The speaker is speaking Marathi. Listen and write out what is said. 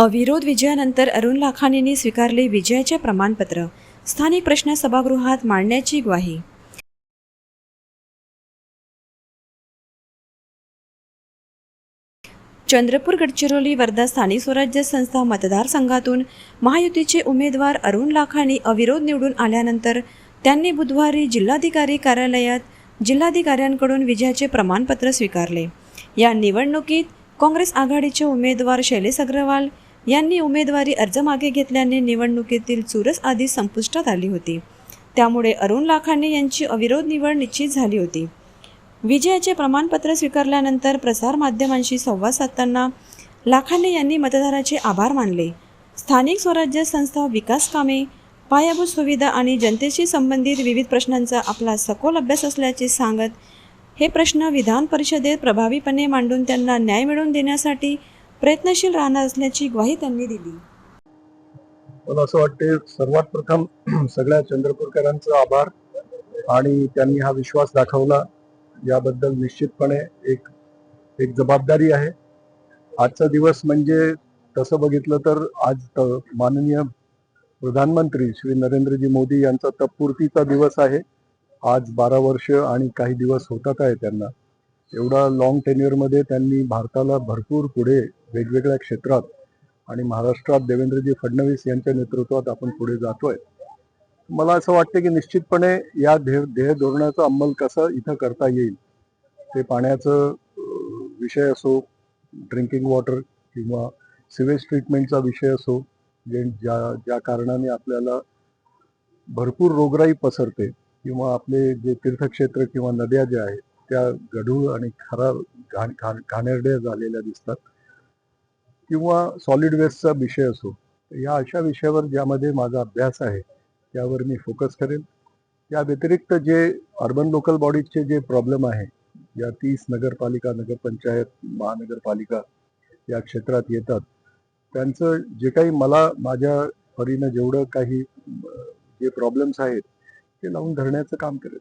अविरोध विजयानंतर अरुण लाखानींनी स्वीकारले विजयाचे प्रमाणपत्र. स्थानिक प्रश्न सभागृहात मांडण्याची ग्वाही. चंद्रपूर, गडचिरोली, वर्धा स्थानिक स्वराज्य संस्था मतदारसंघातून महायुतीचे उमेदवार अरुण लाखानी अविरोध निवडून आल्यानंतर त्यांनी बुधवारी जिल्हाधिकारी कार्यालयात जिल्हाधिकाऱ्यांकडून विजयाचे प्रमाणपत्र स्वीकारले. या निवडणुकीत काँग्रेस आघाडीचे उमेदवार शैलेश अग्रवाल यांनी उमेदवारी अर्ज मागे घेतल्याने निवडणुकीतील चुरस आधी संपुष्टात आली होती. त्यामुळे अरुण लाखानी यांची अविरोध निवड निश्चित झाली होती. विजयाचे प्रमाणपत्र स्वीकारल्यानंतर प्रसारमाध्यमांशी संवाद साधताना लाखानी यांनी मतदाराचे आभार मानले. स्थानिक स्वराज्य संस्था, विकास कामे, पायाभूत सुविधा आणि जनतेशी संबंधित विविध प्रश्नांचा आपला सखोल अभ्यास असल्याचे सांगत हे प्रश्न विधान परिषदेत प्रभावीपणे मांडून त्यांना न्याय मिळवून देण्यासाठी प्रयत्नशील राहणार असल्याची ग्वाही त्यांनी दिली. मला असं वाटते सर्वात प्रथम सगळ्या चंद्रपूरकरांचा आभार आणि त्यांनी हा विश्वास दाखवला याबद्दल निश्चितपणे एक जबाबदारी आहे. आजचा दिवस म्हणजे तसं बघितलं तर आज माननीय प्रधानमंत्री श्री नरेंद्रजी मोदी यांचा तत्पूर्तीचा दिवस आहे. आज 12 वर्ष आणि काही दिवस होतात आहे त्यांना. एवढा लॉंग टेन्युअरमध्ये त्यांनी भारताला भरपूर पुढे वेगवेगळ्या क्षेत्रात आणि महाराष्ट्रात देवेंद्रजी फडणवीस यांच्या नेतृत्वात आपण पुढे जातोय. मला असं वाटतं की निश्चितपणे या ध्येय धोरणाचा अंमल कसं इथं करता येईल, ते पाण्याचं विषय असो, ड्रिंकिंग वॉटर किंवा सिवेज ट्रीटमेंटचा विषय असो, ज्या कारणाने आपल्याला भरपूर रोगराई पसरते किंवा आपले जे तीर्थक्षेत्र किंवा नद्या ज्या आहेत त्या गढूळ आणि घाणेरड्या झालेल्या दिसतात, किंवा सॉलिड वेस्टचा विषय असो. या अशा विषयावर ज्यामध्ये माझा अभ्यास आहे त्यावर मी फोकस करेन. या व्यतिरिक्त जे अर्बन लोकल बॉडीजचे जे प्रॉब्लेम आहे, या 30 नगरपालिका, नगरपंचायत, महानगरपालिका या क्षेत्रात येतात, त्यांचं जे काही मला माझ्या परीनं जेवढं काही जे प्रॉब्लेम्स आहेत ते लावून धरण्याचं काम करेल.